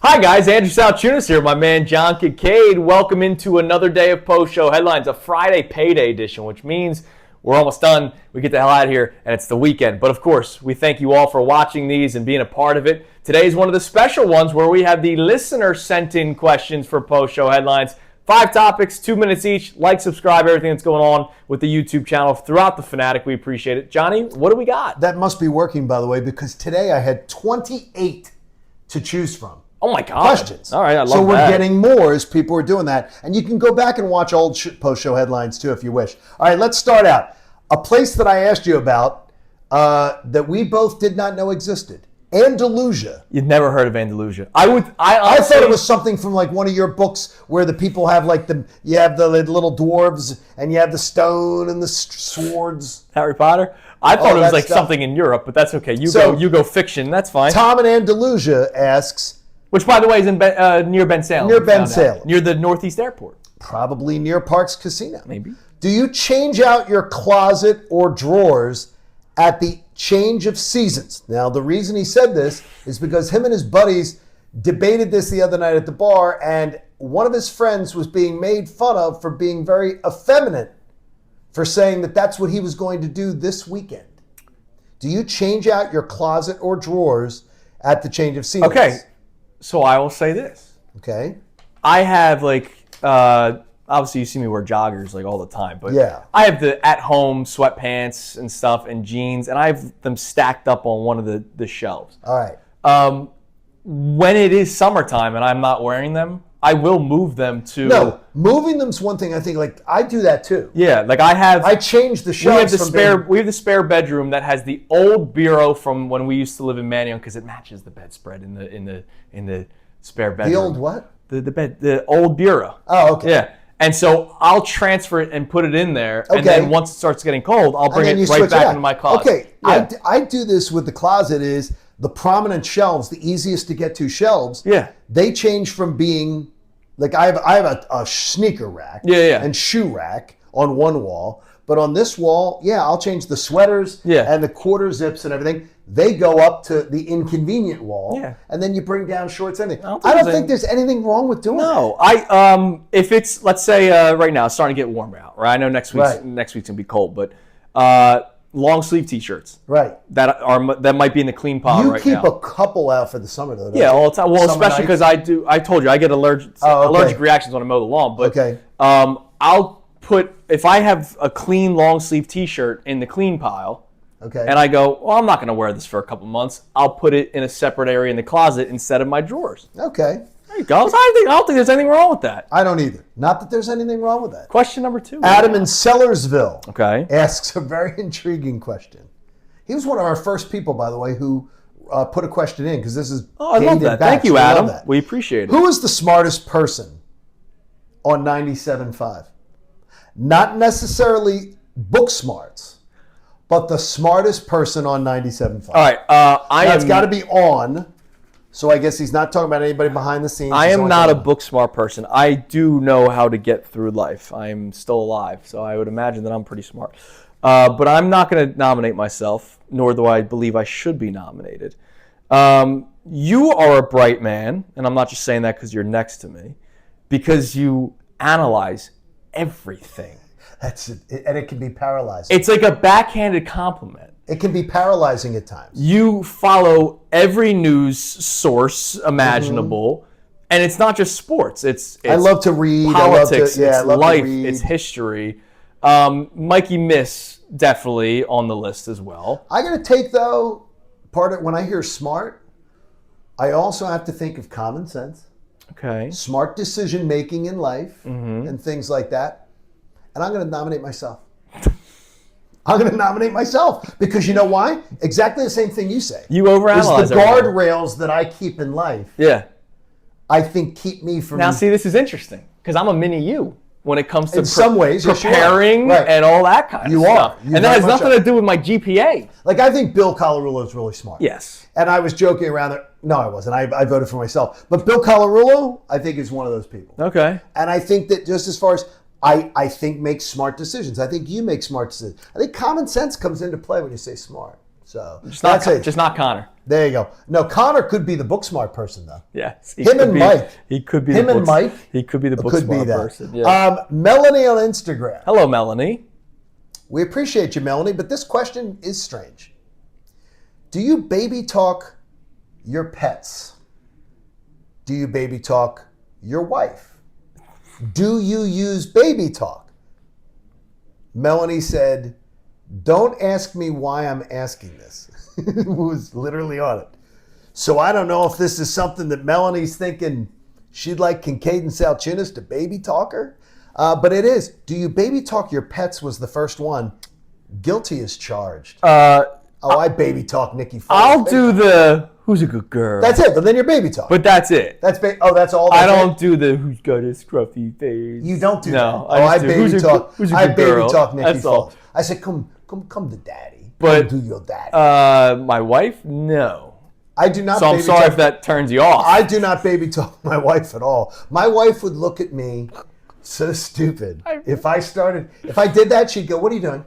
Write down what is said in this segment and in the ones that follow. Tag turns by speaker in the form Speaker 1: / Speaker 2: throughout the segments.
Speaker 1: Hi guys, Andrew Salciunas here, my man John Kincade. Welcome into another day of post-show headlines, a Friday payday edition, which means we're almost done. We get the hell out of here, and it's the weekend. But of course, we thank you all for watching these and being a part of it. Today is one of the special ones where we have the listener sent in questions for post-show headlines. 5 topics, 2 minutes each. Like, subscribe, everything that's going on with the YouTube channel throughout the Fanatic. We appreciate it. Johnny, what do we got?
Speaker 2: That must be working, by the way, because today I had 28 to choose from.
Speaker 1: Oh my God.
Speaker 2: Questions.
Speaker 1: All right, I love that.
Speaker 2: So we're getting more as people are doing that. And you can go back and watch old post-show headlines too if you wish. All right, let's start out. A place that I asked you about that we both did not know existed. Andalusia.
Speaker 1: You've never heard of Andalusia.
Speaker 2: I thought it was something from like one of your books where the people have like you have the little dwarves and you have the stone and the swords.
Speaker 1: Harry Potter? I thought it was like something in Europe, but that's okay. You go fiction. That's fine.
Speaker 2: Tom in Andalusia asks,
Speaker 1: which, by the way, is in near Ben Salem.
Speaker 2: Near Ben Salem.
Speaker 1: Near the Northeast Airport.
Speaker 2: Probably near Parks Casino.
Speaker 1: Maybe.
Speaker 2: Do you change out your closet or drawers at the change of seasons? Now, the reason he said this is because him and his buddies debated this the other night at the bar, and one of his friends was being made fun of for being very effeminate, for saying that that's what he was going to do this weekend. Do you change out your closet or drawers at the change of seasons?
Speaker 1: Okay. So I will say this.
Speaker 2: Okay.
Speaker 1: I have obviously you see me wear joggers like all the time, but
Speaker 2: yeah.
Speaker 1: I have the at-home sweatpants and stuff and jeans, and I have them stacked up on one of the shelves.
Speaker 2: All right.
Speaker 1: When it is summertime and I'm not wearing them, I will move them to.
Speaker 2: No, moving them's one thing. I think like I do that too.
Speaker 1: Yeah, like I changed
Speaker 2: the shelves.
Speaker 1: We have the spare bedroom that has the old bureau from when we used to live in Mannion because it matches the bedspread in the spare bedroom.
Speaker 2: The old what?
Speaker 1: The old bureau.
Speaker 2: Oh, okay.
Speaker 1: Yeah. And so I'll transfer it and put it in there, and then once it starts getting cold, I'll bring it right back into my closet.
Speaker 2: Okay,
Speaker 1: yeah.
Speaker 2: I do this with the closet is the prominent shelves, the easiest to get to shelves.
Speaker 1: Yeah.
Speaker 2: They change from being, like I have a sneaker rack and shoe rack on one wall, but on this wall, I'll change the sweaters and the quarter zips and everything. They go up to the inconvenient wall, and then you bring down shorts and anything. I don't think there's anything wrong with doing that.
Speaker 1: No, if it's, let's say right now it's starting to get warmer out, right? I know next week's gonna be cold, but long sleeve t-shirts,
Speaker 2: right?
Speaker 1: That might be in the clean pile right now.
Speaker 2: You keep a couple out for the summer though.
Speaker 1: Yeah, all the time. Well, especially because I told you I get allergic reactions when I mow the lawn. But I'll put, if I have a clean long sleeve t-shirt in the clean pile.
Speaker 2: Okay.
Speaker 1: And I go, well, I'm not going to wear this for a couple months. I'll put it in a separate area in the closet instead of my drawers.
Speaker 2: Okay.
Speaker 1: There you go. I don't think there's anything wrong with that.
Speaker 2: I don't either. Not that there's anything wrong with that.
Speaker 1: Question number 2.
Speaker 2: Adam in Sellersville
Speaker 1: asks
Speaker 2: a very intriguing question. He was one of our first people, by the way, who put a question in because this is
Speaker 1: I love that. Thank you, Adam. We appreciate it.
Speaker 2: Who is the smartest person on 97.5? Not necessarily book smarts, but the smartest person on 97.5.
Speaker 1: All right.
Speaker 2: It's got to be on, so I guess he's not talking about anybody behind the scenes.
Speaker 1: I am not a book smart person. I do know how to get through life. I am still alive, so I would imagine that I'm pretty smart. But I'm not going to nominate myself, nor do I believe I should be nominated. You are a bright man, and I'm not just saying that because you're next to me, because you analyze everything.
Speaker 2: That's it, and it can be paralyzing.
Speaker 1: It's like a backhanded compliment.
Speaker 2: It can be paralyzing at times.
Speaker 1: You follow every news source imaginable, and it's not just sports. It's
Speaker 2: I love to read.
Speaker 1: Politics. It's life. It's history. Mikey Miss definitely on the list as well.
Speaker 2: I got to take though when I hear smart, I also have to think of common sense.
Speaker 1: Okay.
Speaker 2: Smart decision making in life and things like that. And I'm going to nominate myself. I'm going to nominate myself because you know why? Exactly the same thing you say.
Speaker 1: You overanalyze
Speaker 2: the guardrails that I keep in life.
Speaker 1: Yeah.
Speaker 2: I think keep me from.
Speaker 1: Now, see, this is interesting because I'm a mini you when it comes to
Speaker 2: in some ways,
Speaker 1: preparing and all that kind of stuff.
Speaker 2: You
Speaker 1: and that has nothing to do with my GPA.
Speaker 2: Like I think Bill Colarulo is really smart.
Speaker 1: Yes.
Speaker 2: And I was joking around there. No, I wasn't. I voted for myself. But Bill Colarulo, I think, is one of those people.
Speaker 1: Okay.
Speaker 2: And I think that just as far as I think makes smart decisions. I think you make smart decisions. I think common sense comes into play when you say smart. So
Speaker 1: Just not Connor.
Speaker 2: There you go. No, Connor could be the book smart person though.
Speaker 1: Yes.
Speaker 2: Mike.
Speaker 1: He could be
Speaker 2: Mike.
Speaker 1: He could be the book smart person.
Speaker 2: Yeah. Melanie on Instagram.
Speaker 1: Hello, Melanie.
Speaker 2: We appreciate you, Melanie, but this question is strange. Do you baby talk your pets? Do you baby talk your wife? Do you use baby talk? Melanie said, don't ask me why I'm asking this. It was literally on it. So I don't know if this is something that Melanie's thinking she'd like Kincade and Salciunas to baby talk her. But it is. Do you baby talk your pets was the first one. Guilty as charged. I baby talk Nikki.
Speaker 1: I'll do the who's a good girl.
Speaker 2: That's it. But then your baby talk.
Speaker 1: But that's it.
Speaker 2: That's all.
Speaker 1: I don't do the who's got a scruffy face.
Speaker 2: You don't do
Speaker 1: no,
Speaker 2: that. I baby talk.
Speaker 1: Who's a
Speaker 2: I
Speaker 1: good
Speaker 2: baby
Speaker 1: girl.
Speaker 2: talk Nikki.
Speaker 1: That's all.
Speaker 2: I said, come to daddy.
Speaker 1: But
Speaker 2: come do your daddy.
Speaker 1: My wife, no.
Speaker 2: I do not.
Speaker 1: So I'm sorry if that turns you off.
Speaker 2: I do not baby talk my wife at all. My wife would look at me so stupid. If I did that, she'd go, "What are you doing?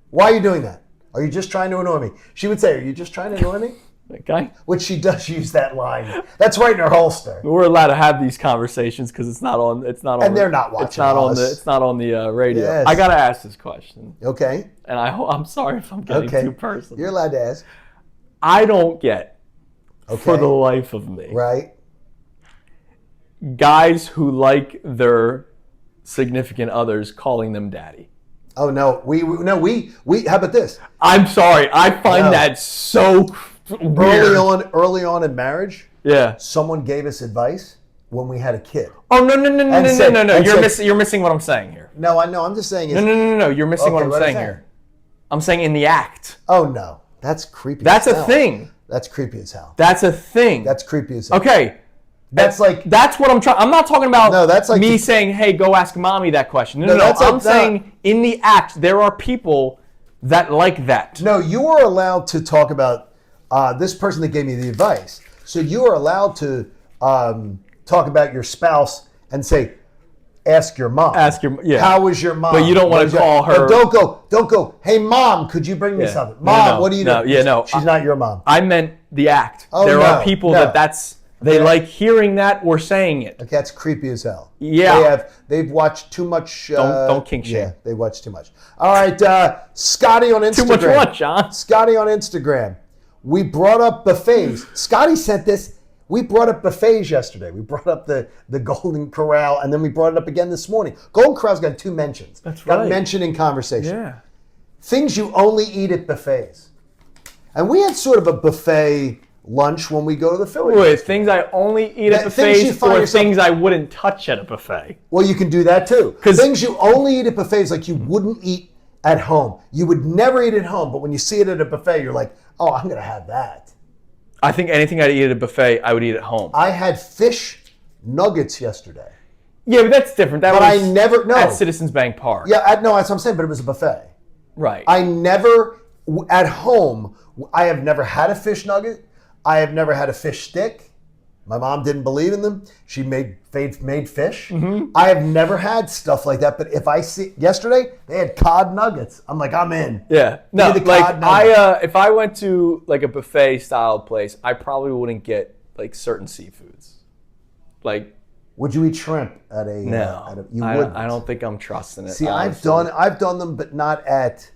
Speaker 2: Why are you doing that? Are you just trying to annoy me?" She would say, "Are you just trying to annoy me?"
Speaker 1: Okay.
Speaker 2: Which she does use that line. That's right in her holster.
Speaker 1: We're allowed to have these conversations because it's not on.
Speaker 2: And they're not watching.
Speaker 1: It's not on the radio.
Speaker 2: Yes.
Speaker 1: I gotta ask this question.
Speaker 2: Okay.
Speaker 1: And I'm sorry if I'm getting too personal.
Speaker 2: You're allowed to ask.
Speaker 1: I don't get, for the life of me,
Speaker 2: right,
Speaker 1: guys who like their significant others calling them daddy.
Speaker 2: Oh no, we how about this?
Speaker 1: I'm sorry, I find that so weird.
Speaker 2: Early on in marriage,
Speaker 1: yeah,
Speaker 2: someone gave us advice when we had a kid.
Speaker 1: Oh no! You're missing what I'm saying here.
Speaker 2: No, I know. I'm just saying.
Speaker 1: No! You're missing what I'm saying here. I'm saying in the act.
Speaker 2: Oh no, that's creepy.
Speaker 1: That's a thing.
Speaker 2: That's creepy as hell.
Speaker 1: That's a thing.
Speaker 2: That's creepy as hell.
Speaker 1: Okay. That's what I'm trying. I'm not talking about me saying, "Hey, go ask mommy that question." No. I'm saying in the act there are people that like that.
Speaker 2: No, you are allowed to talk about this person that gave me the advice. So you are allowed to talk about your spouse and say, "Ask your mom." How was your mom?
Speaker 1: But you don't want to call her.
Speaker 2: Don't go. Hey, mom, could you bring me something? Mom, what do you do? She's not your mom.
Speaker 1: I meant the act. There are people they like hearing that or saying it.
Speaker 2: Okay, that's creepy as hell.
Speaker 1: Yeah.
Speaker 2: They've watched too much.
Speaker 1: Don't kink shame.
Speaker 2: Yeah, they watch too much. All right, Scotty on Instagram.
Speaker 1: Too much what, John?
Speaker 2: Scotty on Instagram. We brought up buffets. Scotty sent this. We brought up buffets yesterday. We brought up the Golden Corral, and then we brought it up again this morning. Golden Corral's got 2 mentions.
Speaker 1: That's right.
Speaker 2: Got mentioned in conversation.
Speaker 1: Yeah.
Speaker 2: Things you only eat at buffets. And we had sort of a buffet lunch when we go to the Philly.
Speaker 1: Wait, things I only eat at buffets or things I wouldn't touch at a buffet?
Speaker 2: Well, you can do that too. Things you only eat at buffets like you wouldn't eat at home. You would never eat at home, but when you see it at a buffet, you're like, oh, I'm going to have that.
Speaker 1: I think anything I'd eat at a buffet, I would eat at home.
Speaker 2: I had fish nuggets yesterday.
Speaker 1: Yeah, but that's different. At Citizens Bank Park.
Speaker 2: Yeah, that's what I'm saying, but it was a buffet.
Speaker 1: Right.
Speaker 2: At home, I have never had a fish nugget. I have never had a fish stick. My mom didn't believe in them. She made fish. Mm-hmm. I have never had stuff like that. But if I see yesterday, they had cod nuggets. I'm like, I'm in.
Speaker 1: Yeah. No, if I went to like a buffet style place, I probably wouldn't get like certain seafoods. Like,
Speaker 2: would you eat shrimp at a?
Speaker 1: No,
Speaker 2: you wouldn't.
Speaker 1: I don't think I'm trusting it.
Speaker 2: See,
Speaker 1: honestly.
Speaker 2: I've done them, but not at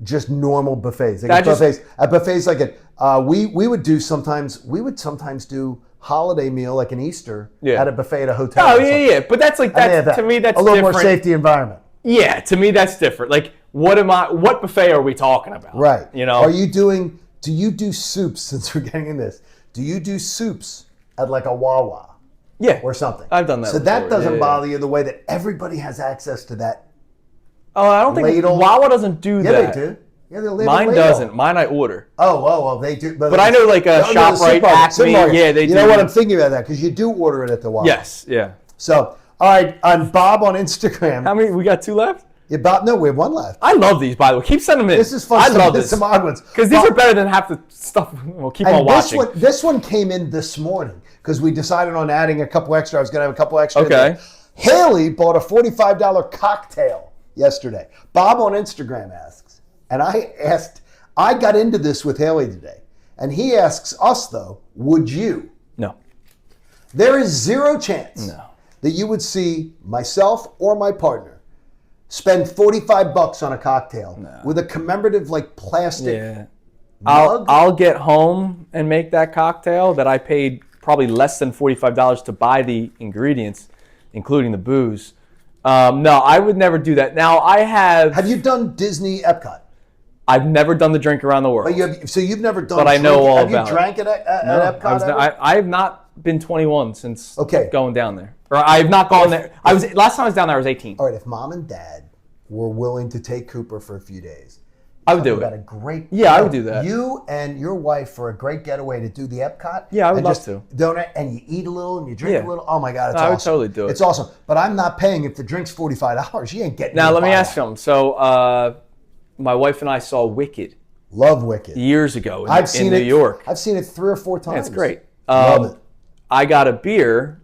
Speaker 2: just normal buffets. Like at buffets like it. We would sometimes do holiday meal like an Easter at a buffet at a hotel.
Speaker 1: Oh yeah. But that's like to me that's
Speaker 2: a little
Speaker 1: different.
Speaker 2: More safety environment.
Speaker 1: Yeah, to me that's different. Like what buffet are we talking about?
Speaker 2: Right.
Speaker 1: You know.
Speaker 2: Do you do soups since we're getting in this? Do you do soups at like a Wawa?
Speaker 1: Yeah.
Speaker 2: Or something.
Speaker 1: I've done that.
Speaker 2: So that doesn't bother you the way that everybody has access to that.
Speaker 1: Oh, I don't think Wawa doesn't do that.
Speaker 2: Yeah, they do. Yeah,
Speaker 1: mine doesn't. Mine I order.
Speaker 2: Oh, they do.
Speaker 1: But I know like a ShopRite, Acme. Yeah, they do.
Speaker 2: You know what I'm thinking about that because you do order it at the Wawa.
Speaker 1: Yes, yeah.
Speaker 2: So, all right, I'm Bob on Instagram.
Speaker 1: How many? We got 2 left?
Speaker 2: Yeah, Bob. No, we have 1 left.
Speaker 1: I love these, by the way. Keep sending them in.
Speaker 2: This is fun.
Speaker 1: I love this.
Speaker 2: Some odd ones
Speaker 1: because these are better than half the stuff. We'll keep on watching.
Speaker 2: This one came in this morning because we decided on adding a couple extra. I was going to have a couple extra.
Speaker 1: Okay.
Speaker 2: Haley bought a $45 cocktail yesterday. Bob on Instagram asks, and I I got into this with Haley today, and he asks us, though, would you?
Speaker 1: No.
Speaker 2: There is zero chance that you would see myself or my partner spend $45 on a cocktail with a commemorative, like, plastic mug.
Speaker 1: I'll get home and make that cocktail that I paid probably less than $45 to buy the ingredients, including the booze. No, I would never do that. Now, I have...
Speaker 2: Have you done Disney Epcot?
Speaker 1: I've never done the drink around the world.
Speaker 2: So you've never done...
Speaker 1: But I know all about it.
Speaker 2: Have you drank at Epcot
Speaker 1: I have not been 21 since
Speaker 2: Okay.
Speaker 1: going down there. Or I have not gone there. Last time I was down there, I was 18.
Speaker 2: All right, if mom and dad were willing to take Cooper for a few days...
Speaker 1: I would do it.
Speaker 2: About a great...
Speaker 1: Yeah, I would do that.
Speaker 2: You and your wife for a great getaway to do the Epcot.
Speaker 1: Yeah, I would love to.
Speaker 2: And you eat a little and you drink a little. Oh my God, it's awesome.
Speaker 1: I would totally do it.
Speaker 2: It's awesome. But I'm not paying if the drink's $45. You ain't getting
Speaker 1: Now, let me ask you something. So, my wife and I saw Wicked.
Speaker 2: Love Wicked.
Speaker 1: Years ago in New York.
Speaker 2: I've seen it 3 or 4 times.
Speaker 1: Yeah, it's great.
Speaker 2: Love it.
Speaker 1: I got a beer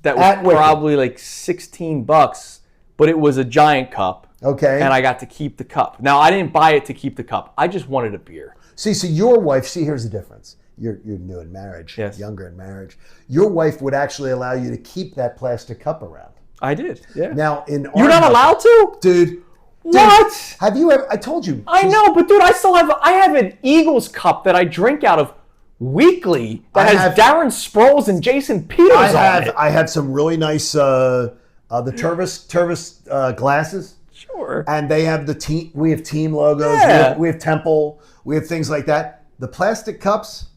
Speaker 1: that was probably like $16, but it was a giant cup.
Speaker 2: Okay.
Speaker 1: And I got to keep the cup. Now, I didn't buy it to keep the cup. I just wanted a beer.
Speaker 2: See, so your wife, here's the difference. You're new in marriage, younger in marriage. Your wife would actually allow you to keep that plastic cup around.
Speaker 1: I did, yeah.
Speaker 2: Now,
Speaker 1: you're not allowed to?
Speaker 2: Dude.
Speaker 1: What?
Speaker 2: Have you ever, I told you.
Speaker 1: I know, but dude, I have an Eagles cup that I drink out of weekly that has Darren Sproles and Jason Peters on it.
Speaker 2: I have some really nice, the Tervis glasses.
Speaker 1: Sure.
Speaker 2: And they have we have team logos, we have Temple, we have things like that. The plastic cups,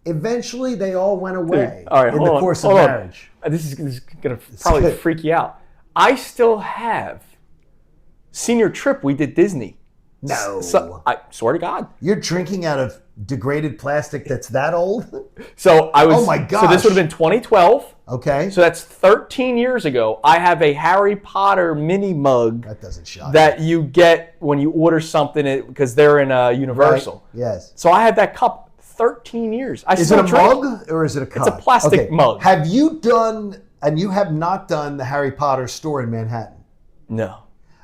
Speaker 2: eventually they all went away in the course of marriage.
Speaker 1: This is going to probably freak you out. I still have senior trip we did Disney.
Speaker 2: No.
Speaker 1: I swear to God.
Speaker 2: You're drinking out of degraded plastic that's that old?
Speaker 1: So I was.
Speaker 2: Oh my gosh.
Speaker 1: So this would have been 2012.
Speaker 2: Okay.
Speaker 1: So that's 13 years ago. I have a Harry Potter mini mug.
Speaker 2: That doesn't shock
Speaker 1: that you get when you order something because they're in Universal.
Speaker 2: Right. Yes.
Speaker 1: So I had that cup 13 years.
Speaker 2: Is it a mug or is it a cup?
Speaker 1: It's a plastic mug.
Speaker 2: Have you done, and you have not done the Harry Potter store in Manhattan?
Speaker 1: No.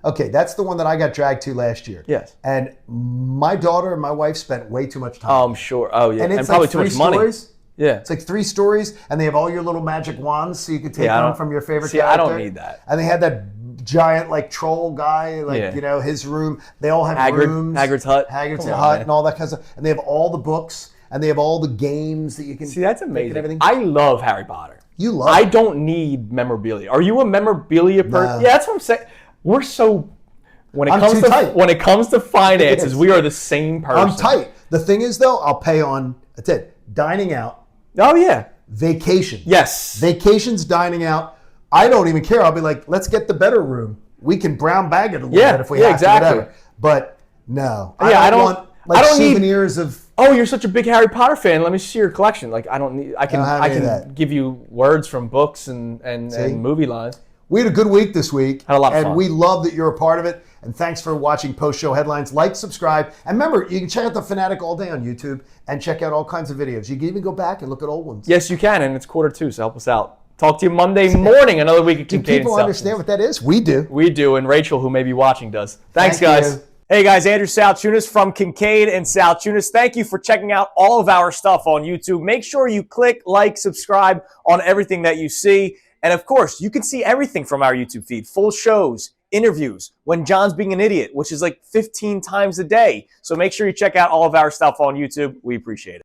Speaker 2: Okay, that's the one that I got dragged to last year.
Speaker 1: Yes.
Speaker 2: And my daughter and my wife spent way too much time.
Speaker 1: Oh, I'm sure. Oh, yeah.
Speaker 2: And it's
Speaker 1: probably
Speaker 2: like
Speaker 1: too much
Speaker 2: 3
Speaker 1: money.
Speaker 2: stories.
Speaker 1: Yeah.
Speaker 2: It's like 3 stories, and they have all your little magic wands so you can take one from your favorite character.
Speaker 1: I don't need that.
Speaker 2: And they had that giant, like, troll guy, his room. They all have rooms.
Speaker 1: Hagrid's hut.
Speaker 2: And all that kind of stuff. And they have all the books, and they have all the games that you can...
Speaker 1: See, that's amazing.
Speaker 2: And everything.
Speaker 1: I love Harry Potter.
Speaker 2: You love
Speaker 1: I don't need memorabilia. Are you a memorabilia person?
Speaker 2: No.
Speaker 1: Yeah, that's what I'm saying. We're so... When it comes to finances, we are the same person.
Speaker 2: I'm tight. The thing is, though, I'll pay on, that's it, dining out.
Speaker 1: Oh, yeah.
Speaker 2: Vacation.
Speaker 1: Yes.
Speaker 2: Vacations, dining out. I don't even care. I'll be like, let's get the better room. We can brown bag it a little bit if we have to, whatever. But no. I don't want souvenirs of...
Speaker 1: Oh, you're such a big Harry Potter fan. Let me see your collection. Like, I don't need... I can give you words from books and movie lines.
Speaker 2: We had a good week this week.
Speaker 1: Had a lot of fun.
Speaker 2: And we love that you're a part of it. And thanks for watching Post-Show Headlines. Like, subscribe. And remember, you can check out The Fanatic all day on YouTube and check out all kinds of videos. You can even go back and look at old ones.
Speaker 1: Yes, you can. And it's 1:45, so help us out. Talk to you Monday morning. Another week of Kincade.
Speaker 2: Do people understand what that is? We do.
Speaker 1: We do. And Rachel, who may be watching, does. Thanks, guys.
Speaker 2: You.
Speaker 1: Hey, guys. Andrew Salciunas from Kincade and Salciunas. Thank you for checking out all of our stuff on YouTube. Make sure you click, like, subscribe on everything that you see. And, of course, you can see everything from our YouTube feed. Full shows, interviews, when John's being an idiot, which is like 15 times a day. So make sure you check out all of our stuff on YouTube. We appreciate it.